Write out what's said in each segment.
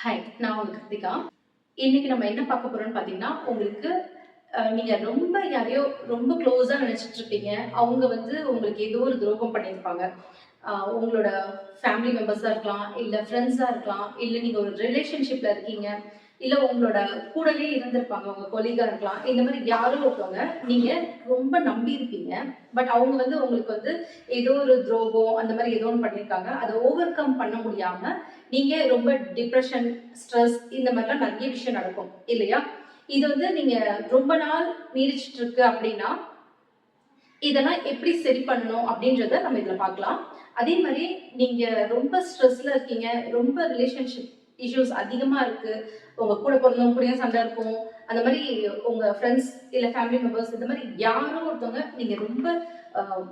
Hi, நான் உங்க கிருத்திகா. இன்னைக்கு நம்ம என்ன பார்க்க போறோம்னு பார்த்தீங்கன்னா, உங்களுக்கு நீங்க ரொம்ப யாரையோ ரொம்ப க்ளோஸா நினைச்சிட்டு இருப்பீங்க. அவங்க வந்து உங்களுக்கு ஏதோ ஒரு துரோகம் பண்ணியிருப்பாங்க. உங்களோட ஃபேமிலி மெம்பர்ஸா இருக்கலாம், இல்ல ஃப்ரெண்ட்ஸா இருக்கலாம், இல்ல நீங்க ஒரு ரிலேஷன்ஷிப்ல இருக்கீங்க, இல்ல உங்களோட கூடவே இருந்திருப்பாங்க, உங்க கொலீகா இருக்கலாம். இந்த மாதிரி யாரோ ஒருத்தவங்க நீங்க ரொம்ப நம்பியிருப்பீங்க. பட் அவங்க வந்து உங்களுக்கு வந்து ஏதோ ஒரு துரோகம் அந்த மாதிரி ஏதோ ஒண்ணு பண்ணியிருக்காங்க. அத ஓவர் கம் பண்ண முடியாம நீங்க ரொம்ப டிப்ரஷன், ஸ்ட்ரெஸ் இந்த மாதிரிலாம் நிறைய விஷயம் நடக்கும் இல்லையா? இது வந்து நீங்க ரொம்ப நாள் நீடிச்சிட்டு இருக்கு அப்படின்னா, இதெல்லாம் எப்படி சரி பண்ணணும் அப்படின்றத நம்ம இதுல பார்க்கலாம். அதே மாதிரி நீங்க ரொம்ப ஸ்ட்ரெஸ்ல இருக்கீங்க, ரொம்ப ரிலேஷன்ஷிப் இஷ்யூஸ் அதிகமா இருக்கு, உங்க கூட பிறந்தவங்க கூடயும் சண்டை இருக்கும், அந்த மாதிரி உங்க ஃப்ரெண்ட்ஸ் இல்ல ஃபேமிலி மெம்பர்ஸ் இந்த மாதிரி யாரோ ஒருத்தவங்க நீங்க ரொம்ப அஹ்,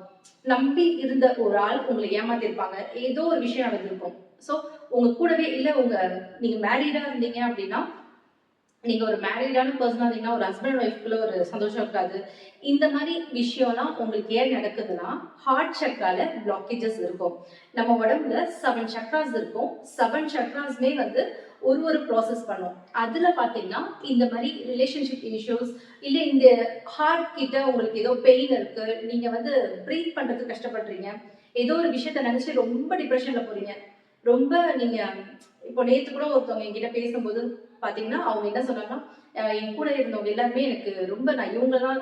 நம்பி இருந்த ஒரு ஆள் உங்களை ஏமாத்திருப்பாங்க. ஏதோ ஒரு விஷயம் நடந்திருக்கும். ஸோ உங்க கூடவே இல்ல நீங்க மேரீடா இருந்தீங்க அப்படின்னா, நீங்க ஒரு மேரீடான பர்சனா இருந்தீங்கன்னா, ஒரு ஹஸ்பண்ட் அண்ட் ஒய்ஃப்குள்ள ஒரு சந்தோஷம் இருக்காது. இந்த மாரி விஷயம்லாம் உங்களுக்கு ஏன் நடக்குதுன்னா, ஹார்ட் சக்ரால பிளாக்கேஜஸ் இருக்கும். நம்ம உடம்புல 7 சக்ராஸ் இருக்கும். 7 சக்ராஸ்மே வந்து ஒரு ப்ராசஸ் பண்ணும். அதுல பார்த்தீங்கன்னா, இந்த மாரி ரிலேஷன்ஷிப் இஷ்யூஸ் இல்ல இந்த ஹார்ட் கிட்ட உங்களுக்கு ஏதோ பெயின் இருக்கு. நீங்க வந்து பிரீத் பண்றதுக்கு கஷ்டப்படுறீங்க. ஏதோ ஒரு விஷயத்த நினைச்சு ரொம்ப டிப்ரஷன்ல போறீங்க. ரொம்ப நீங்க இப்போ நேத்து கூட ஒருத்தவங்க என்கிட்ட பேசும்போது பார்த்தீங்கன்னா, அவங்க என்ன சொன்னாங்கன்னா, என் கூட இருந்தவங்க எல்லாருமே எனக்கு ரொம்ப நான் இவங்க தான்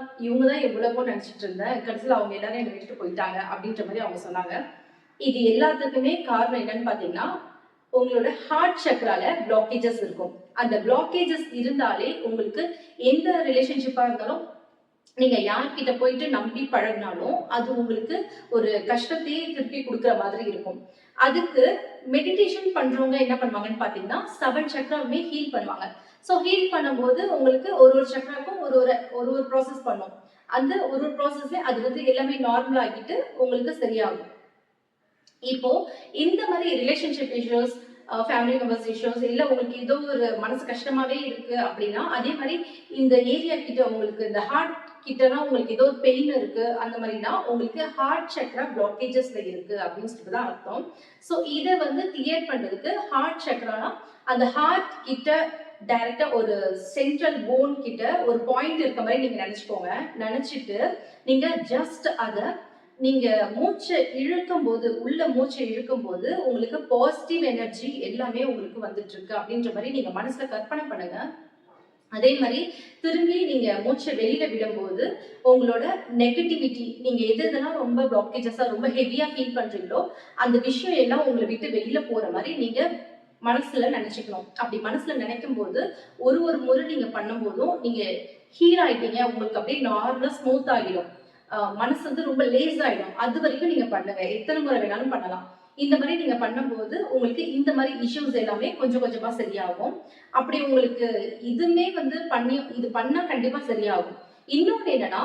என் உலகம்னு நினைச்சிட்டு இருந்தேன். கடைசியில அவங்க எல்லாரும் என்னை விட்டுட்டு போயிட்டாங்க அப்படின்ற மாரி அவங்க சொன்னாங்க. இது எல்லாத்துக்குமே காரணம் என்னன்னு பார்த்தீங்கன்னா, உங்களோட ஹார்ட் சக்ரால பிளாக்கேஜஸ் இருக்கும். அந்த பிளாக்கேஜஸ் இருந்தாலே உங்களுக்கு எந்த ரிலேஷன்ஷிப்பா இருந்தாலும் நீங்க யார்கிட்ட போயிட்டு நம்பி பழகுனாலும், அது உங்களுக்கு ஒரு கஷ்டத்தையே திருப்பி குடுக்குற மாதிரி இருக்கும். அதுக்கு மெடிடேஷன் பண்றவங்க என்ன பண்ணுவாங்கன்னு பார்த்தீங்கன்னா, 7 சக்ராவுமே ஹீல் பண்ணுவாங்க. ஸோ ஹீல் பண்ணும்போது உங்களுக்கு ஒரு சக்ராவுக்கும் ஒரு ப்ராசஸ் பண்ணும். அந்த ஒரு ப்ராசஸ்ல அது வந்து எல்லாமே நார்மல் ஆகிட்டு உங்களுக்கு சரியாகும். இப்போ இந்த மாதிரி relationship issues, family members issues இல்ல உங்களுக்கு ஏதோ ஒரு மனசு கஷ்டமாவே இருக்கு அப்படின்னா, அதே மாதிரி இந்த ஏரியா கிட்ட உங்களுக்கு இந்த ஹார்ட் கிட்டனா உங்களுக்கு ஏதோ ஒரு பெயின் இருக்கு அந்த மாதிரினா உங்களுக்கு ஹார்ட் சக்ரா பிளாக்கேஜஸ்ல இருக்கு அப்படின்னு சொல்லிட்டு தான் அர்த்தம். ஸோ இதை வந்து கிளியர் பண்றதுக்கு ஹார்ட் சக்ரானா அந்த ஹார்ட் கிட்ட டைரக்டா ஒரு சென்ட்ரல் போன் கிட்ட ஒரு பாயிண்ட் இருக்க மாதிரி நீங்க நினைச்சுக்கோங்க. நினைச்சிட்டு நீங்க ஜஸ்ட் அதை நீங்க மூச்சை இழுக்கும் போது உள்ள மூச்சை இழுக்கும் போது உங்களுக்கு பாசிட்டிவ் எனர்ஜி எல்லாமே உங்களுக்கு வந்துட்டு இருக்கு அப்படின்ற மாதிரி நீங்க மனசுல கற்பனை பண்ணுங்க. அதே மாதிரி திரும்பி நீங்க மூச்சை வெளியில விடும்போது உங்களோட நெகட்டிவிட்டி நீங்க எதெல்லாம் ரொம்ப பிளாக்கேஜஸா ரொம்ப ஹெவியா ஃபீல் பண்றீங்களோ அந்த விஷயம் எல்லாம் உங்களை விட்டு வெளியில போற மாதிரி நீங்க மனசுல நினைச்சுக்கணும். அப்படி மனசுல நினைக்கும் போது ஒரு முறை நீங்க பண்ணும் போதும் நீங்க ஹீல் ஆயிட்டீங்க, உங்களுக்கு அப்படியே நார்மலா ஸ்மூத் ஆகிடும். மனசு வந்து ரொம்ப லேஸ் ஆயிடும். அது வரைக்கும் நீங்க பண்ணுங்க, எத்தனை முறை வேணாலும் பண்ணலாம். இந்த மாதிரி நீங்க பண்ணும்போது உங்களுக்கு இந்த மாதிரி இஷ்யூஸ் எல்லாமே கொஞ்சம் கொஞ்சமா சரியாகும். அப்படி உங்களுக்கு இதுமே வந்து இது பண்ணா கண்டிப்பா சரியாகும். இன்னொன்னு என்னன்னா,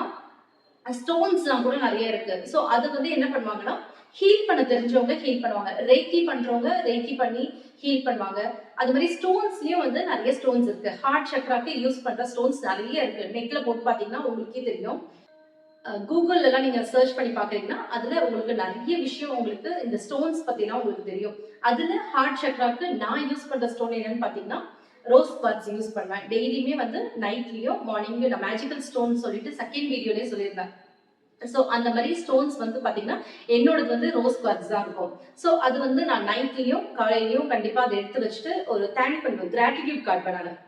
ஸ்டோன்ஸ்லாம் கூட நிறைய இருக்கு. ஸோ அது வந்து என்ன பண்ணுவாங்கன்னா, ஹீல் பண்ண தெரிஞ்சவங்க ஹீல் பண்ணுவாங்க. ரேக்கி பண்றவங்க ரேக்கி பண்ணி ஹீல் பண்ணுவாங்க. அது மாதிரி ஸ்டோன்ஸ்லயும் வந்து நிறைய ஸ்டோன்ஸ் இருக்கு. ஹார்ட் சக்ராக்கு யூஸ் பண்ற ஸ்டோன்ஸ் நிறைய இருக்கு. நெட்ல போட்டு பாத்தீங்கன்னா உங்களுக்கே தெரியும். கூகுள்ல எல்லாம் நீங்க சர்ச் பண்ணி பாக்குறீங்கன்னா அதுல உங்களுக்கு நிறைய விஷயம் உங்களுக்கு இந்த ஸ்டோன்ஸ் பத்தினா உங்களுக்கு தெரியும். அதுல ஹார்ட் சக்ராக்கு நான் யூஸ் பண்ற ஸ்டோன் என்னன்னு பாத்தீங்கன்னா ரோஸ் குவார்ட்ஸ் யூஸ் பண்ணுவேன். டெய்லியுமே வந்து நைட்லயும் மார்னிங்லயும் நான் மேஜிக்கல் ஸ்டோன் சொல்லிட்டு செகண்ட் வீடியோலயே சொல்லியிருந்தேன். ஸோ அந்த மாதிரி ஸ்டோன்ஸ் வந்து பாத்தீங்கன்னா என்னோடது வந்து ரோஸ் குவார்ட்ஸ் தான் இருக்கும். ஸோ அது வந்து நான் நைட்லயும் காலையிலயும் கண்டிப்பா அதை எடுத்து வச்சுட்டு ஒரு தேங்க் பண்ணுவேன், கிராட்டிடியூட் காட்டுவேன் நான்.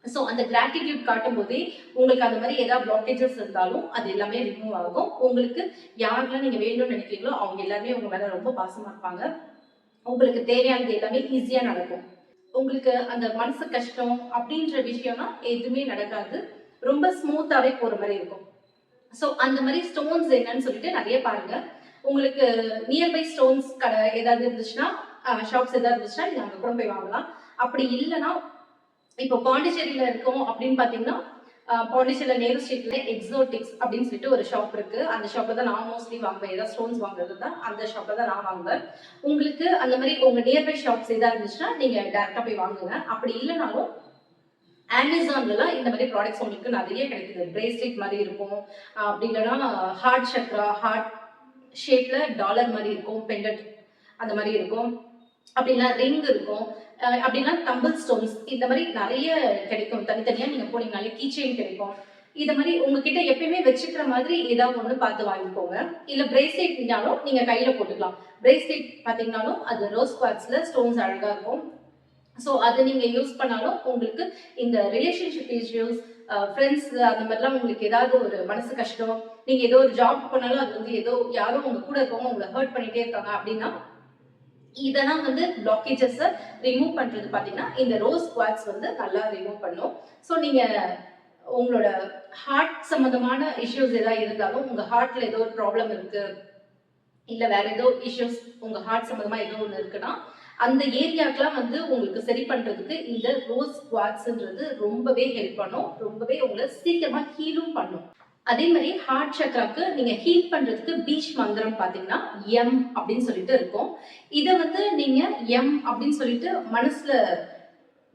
ஸோ அந்த கிராட்டிடியூட் காட்டும் போதே உங்களுக்கு அந்த மாதிரி ஏதாவது பிளாக்கேஜஸ் இருந்தாலும் அது எல்லாமே ரிமூவ் ஆகும். உங்களுக்கு யாரெல்லாம் நீங்க வேணும்னு நினைக்கிறீங்களோ அவங்க எல்லாருமே உங்க மேல ரொம்ப பாசமா இருப்பாங்க. உங்களுக்கு தேவையானது எல்லாமே ஈஸியா நடக்கும். உங்களுக்கு அந்த மனசு கஷ்டம் அப்படின்ற விஷயம்னா எதுவுமே நடக்காது. ரொம்ப ஸ்மூத்தாவே போற மாதிரி இருக்கும். ஸோ அந்த மாதிரி ஸ்டோன்ஸ் என்னன்னு சொல்லிட்டு நிறைய பாருங்க. உங்களுக்கு நியர்பை ஸ்டோன்ஸ் கடை ஏதாவது இருந்துச்சுன்னா, ஷாப்ஸ் ஏதாவது இருந்துச்சுன்னா நீங்க அங்க கூட போய் வாங்கலாம். அப்படி இல்லைன்னா இப்போ பாண்டிச்சேரியில இருக்கோம் அப்படின்னு பாத்தீங்கன்னா, பாண்டிச்சேரியில நேரு ஸ்ட்ரீட்ல எக்ஸோட்டிக்ஸ் அப்படின்னு சொல்லிட்டு ஒரு ஷாப் இருக்கு. அந்த ஷாப்ல தான் நான் மோஸ்ட்லி வாங்குவேன். ஏதாவது ஸ்டோன்ஸ் வாங்குறது தான் அந்த ஷாப்ல தான் நான் வாங்குவேன். உங்களுக்கு அந்த மாதிரி உங்க நியர்பை ஷாப்ஸ் ஏதாவது இருந்துச்சுன்னா நீங்க டேரக்டா போய் வாங்குங்க. அப்படி இல்லைனாலும் அமேசான்லலாம் இந்த மாதிரி ப்ராடக்ட்ஸ் உங்களுக்கு நிறைய கிடைக்குது. பிரேஸ்லெட் மாதிரி இருக்கும். அப்படி இல்லைன்னா ஹார்ட் சக்ரா, ஹார்ட் ஷேப்ல டாலர் மாதிரி இருக்கும். பெண்டன்ட் அந்த மாதிரி இருக்கும். அப்படின்னா ரிங் இருக்கும். அப்படின்னா டம்பிள் ஸ்டோன்ஸ் இந்த மாதிரி நிறைய கிடைக்கும். தனித்தனியா நீங்க போனீங்கனாலே கீ செயின் கிடைக்கும். இத மாதிரி உங்ககிட்ட எப்பயுமே வச்சுக்கிற மாதிரி ஏதாவது ஒண்ணு பார்த்து வாங்கிக்கோங்க. இல்ல பிரேஸ்லெட்னாலும் நீங்க கையில போட்டுக்கலாம். பிரேஸ்லெட் பாத்தீங்கன்னாலும் அது ரோஸ் குவார்ட்ஸ்ல ஸ்டோன்ஸ் அழகா இருக்கும். ஸோ அதை நீங்க யூஸ் பண்ணாலும் உங்களுக்கு இந்த ரிலேஷன்ஷிப் இஷ்யூஸ், ஃப்ரெண்ட்ஸ் அந்த மாதிரிலாம் உங்களுக்கு ஏதாவது ஒரு மனசு கஷ்டம், நீங்க ஏதோ ஒரு ஜாப் பண்ணாலும் அது வந்து ஏதோ யாரும் உங்க கூட இருக்கவங்க உங்களை ஹர்ட் பண்ணிட்டே இருக்காங்க அப்படின்னா இதெல்லாம் வந்து பிளாக்கேஜஸை ரிமூவ் பண்றது பாத்தீங்கன்னா இந்த ரோஸ் குவார்ட்ஸ் வந்து நல்லா ரிமூவ் பண்ணும். ஸோ நீங்க உங்களோட ஹார்ட் சம்பந்தமான இஷ்யூஸ் ஏதாவது இருந்தாலும், உங்க ஹார்ட்ல ஏதோ ஒரு ப்ராப்ளம் இருக்கு, இல்ல வேற ஏதோ இஷ்யூஸ் உங்க ஹார்ட் சம்பந்தமா ஏதோ ஒன்று இருக்குன்னா அந்த ஏரியாக்கெல்லாம் வந்து உங்களுக்கு சரி பண்றதுக்கு இந்த ரோஸ் குவார்ட்ஸ்ன்றது ரொம்பவே ஹெல்ப் பண்ணும். ரொம்பவே உங்களை சீக்கிரமா ஹீலும் பண்ணும். அதே மாதிரி ஹார்ட் சக்ராக்கு நீங்க ஹீல் பண்றதுக்கு பீச் மந்திரம் பாத்தீங்கன்னா எம் அப்படின்னு சொல்லிட்டு இருக்கும். இத வந்து நீங்க எம் அப்படின்னு சொல்லிட்டு மனசுல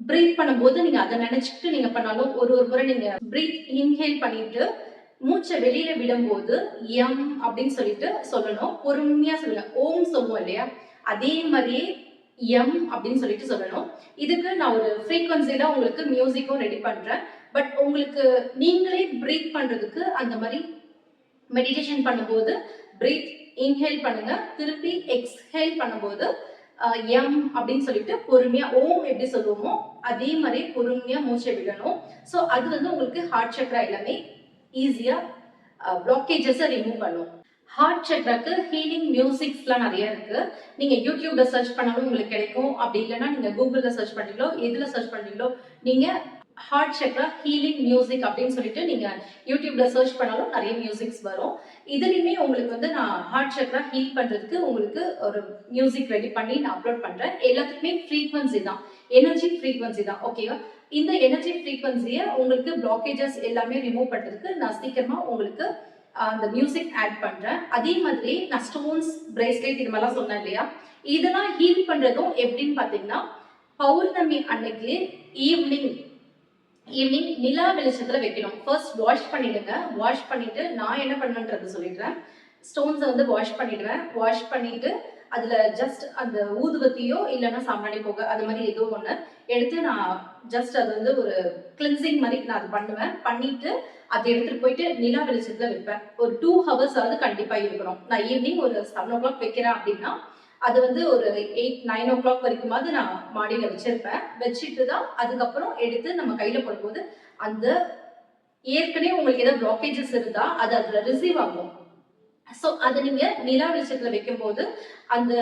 பிரீத் பண்ணும்போது நீங்க அதை நினைச்சுட்டு நீங்க பண்ணாலும் ஒரு முறை நீங்க பிரீத் இன்ஹேல் பண்ணிட்டு மூச்சை வெளியில விடும்போது எம் அப்படின்னு சொல்லிட்டு சொல்லணும். பொறுமையா சொல்லுங்க. ஓம் சொல்லுவோம் இல்லையா, அதே மாதிரியே எம் அப்படின்னு சொல்லிட்டு சொல்லணும். இதுக்கு நான் ஒரு ஃப்ரீக்வன்சில உங்களுக்கு மியூசிக்கும் ரெடி பண்றேன். பட் உங்களுக்கு நீங்களே பிரீத் பண்றதுக்கு அந்த மாதிரி மெடிடேஷன் பண்ணும்போது பிரீத் இன்ஹேல் பண்ணுங்க, திருப்பி எக்ஸ்ஹேல் பண்ணும்போது எம் அப்படின்னு சொல்லிட்டு பொறுமையா ஓம் எப்படி சொல்லுவோமோ அதே மாதிரி பொறுமையா மூச்சை விடணும். ஸோ அது வந்து உங்களுக்கு ஹார்ட் சக்ரா எல்லாமே ஈஸியா பிளாக்கேஜஸை ரிமூவ் பண்ணும். ஹார்ட் சக்ராக்கு ஹீலிங் மியூசிக்ஸ்லாம் நிறைய இருக்கு. நீங்க யூடியூப்ல சர்ச் பண்ணாலும் உங்களுக்கு கிடைக்கும். அப்படி இல்லைன்னா நீங்க கூகுள்ல சர்ச் பண்ணீங்களோ எதுல சர்ச் பண்ணீங்களோ நீங்க ஹார்ட் சக்ரா ஹீலிங் மியூசிக் அப்படின்னு சொல்லிட்டு நீங்க யூடியூப்ல சர்ச் பண்ணாலும் நிறைய மியூசிக்ஸ் வரும். இதுலயுமே உங்களுக்கு வந்து நான் ஹார்ட் சக்ரா ஹீல் பண்றதுக்கு உங்களுக்கு ஒரு மியூசிக் ரெடி பண்ணி நான் அப்லோட் பண்றேன். எல்லாத்துக்குமே ஃப்ரீக்வன்சி தான், எனர்ஜி ஃப்ரீக்வன்சி தான். ஓகேவா? இந்த எனர்ஜி ஃப்ரீக்வன்சியை உங்களுக்கு பிளாக்கேஜஸ் எல்லாமே ரிமூவ் பண்றதுக்கு நான் சீக்கிரமா உங்களுக்கு அந்த மியூசிக் ஆட் பண்றேன். அதே மாதிரி நான் ஸ்டோன்ஸ், பிரேஸ்லெட் இது மாதிரிலாம் சொன்னேன் இல்லையா, இதெல்லாம் ஹீல் பண்றதும் எப்படின்னு பாத்தீங்கன்னா பௌர்ணமி அன்னைக்கு ஈவினிங் நிலா வெளிச்சத்துல வைக்கணும். ஃபர்ஸ்ட் வாஷ் பண்ணிடுங்க. வாஷ் பண்ணிட்டு நான் என்ன பண்ணுன்றது சொல்லிடுறேன். ஸ்டோன்ஸை வந்து வாஷ் பண்ணிடுவேன். வாஷ் பண்ணிட்டு அதுல ஜஸ்ட் அந்த ஊதுவத்தியோ இல்லைன்னா சாம்பிராணி போக அது மாதிரி ஏதோ ஒன்று எடுத்து நான் ஜஸ்ட் அது வந்து ஒரு கிளின்சிங் மாதிரி நான் அது பண்ணுவேன். பண்ணிட்டு அதை எடுத்துட்டு போயிட்டு நிலா வெளிச்சத்துல வைப்பேன். ஒரு 2 hours ஆகுது கண்டிப்பா இருக்கணும். நான் ஈவினிங் ஒரு 7 o'clock வைக்கிறேன் அப்படின்னா அது வந்து ஒரு 8, 9 o'clock வரைக்குமாவது நான் மாடியில வச்சிருப்பேன். வச்சுட்டு தான் அதுக்கப்புறம் எடுத்து நம்ம கையில போடும்போது அந்த ஏற்கனவே உங்களுக்கு ஏதாவது பிளாக்கேஜஸ் இருந்தா அது அதுல ரிசீவ் ஆகும். ஸோ அதை நீங்க நிலா வெளிச்சத்துல வைக்கும் போது அந்த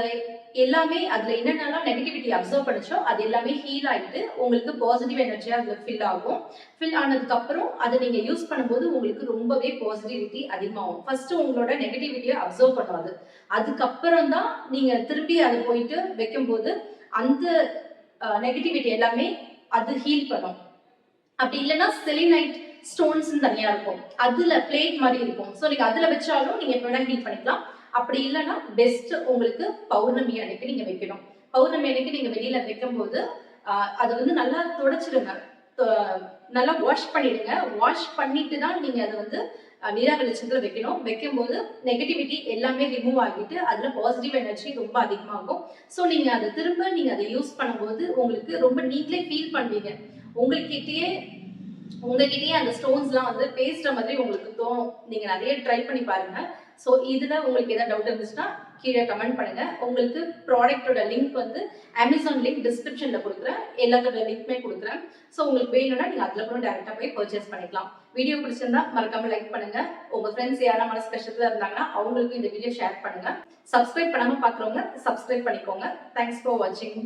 எல்லாமே அதுல என்னென்னலாம் நெகட்டிவிட்டி அப்சர்வ் பண்ணிச்சோ அது எல்லாமே ஹீல் ஆயிட்டு உங்களுக்கு பாசிட்டிவ் எனர்ஜியா அதுல ஃபில் ஆகும். ஃபில் ஆனதுக்கு அப்புறம் அதை நீங்க யூஸ் பண்ணும்போது உங்களுக்கு ரொம்பவே பாசிட்டிவிட்டி அதிகமாகும். ஃபர்ஸ்ட் உங்களோட நெகட்டிவிட்டியை அப்சர்வ் பண்ணாது, அதுக்கப்புறம் தான் நீங்க திருப்பி அதை போயிட்டு வைக்கும்போது அந்த நெகட்டிவிட்டி எல்லாமே அது ஹீல் பண்ணும். அப்படி இல்லைன்னா செலினைட் ஸ்டோன்ஸ் தனியா இருக்கும், அதுல பிளேட் மாதிரி இருக்கும். ஸோ நீங்க அதுல வச்சாலும் நீங்க எப்ப வேணா ஹீல் பண்ணிக்கலாம். அப்படி இல்லைன்னா பெஸ்ட் உங்களுக்கு பௌர்ணமி அன்னைக்கு நீங்க வைக்கணும். பௌர்ணமி அன்னைக்கு நீங்க வெளியில வைக்கும் போது அதை வந்து நல்லா துடைச்சிடுங்க, நல்லா வாஷ் பண்ணிடுங்க. வாஷ் பண்ணிட்டு தான் நீங்க அதை வந்து நிலா வெளிச்சத்துல வைக்கணும். வைக்கும்போது நெகட்டிவிட்டி எல்லாமே ரிமூவ் ஆகிட்டு அதுல பாசிட்டிவ் எனர்ஜி ரொம்ப அதிகமாகும். ஸோ நீங்க அதை திரும்ப நீங்க அதை யூஸ் பண்ணும்போது உங்களுக்கு ரொம்ப நீங்களே ஃபீல் பண்ணுவீங்க. உங்ககிட்டயே அந்த ஸ்டோன்ஸ்லாம் வந்து பேசுற மாதிரி உங்களுக்கு தோணும். நீங்க நிறைய ட்ரை பண்ணி பாருங்க. ஸோ இதுல உங்களுக்கு ஏதாவது டவுட் இருந்துச்சுன்னா கீழே கமெண்ட் பண்ணுங்க. உங்களுக்கு ப்ராடக்டோட லிங்க் வந்து அமேசான் லிங்க் டிஸ்கிரிப்ஷன்ல கொடுக்குறேன், எல்லாத்தோட லிங்க்மே கொடுக்குறேன். ஸோ உங்களுக்கு வேணும்னா நீங்க அதுல கூட டேரக்டா போய் பர்ச்சேஸ் பண்ணிக்கலாம். வீடியோ பிடிச்சிருந்தா மறக்காம லைக் பண்ணுங்க. உங்க ஃப்ரெண்ட்ஸ் யாரா மனசு கஷ்டத்துல இருந்தாங்கன்னா அவங்களுக்கு இந்த வீடியோ ஷேர் பண்ணுங்க. சப்ஸ்கிரைப் பண்ணாம பாக்குறவங்க சப்ஸ்கிரைப் பண்ணிக்கோங்க. தேங்க்ஸ் ஃபார் வாட்சிங்.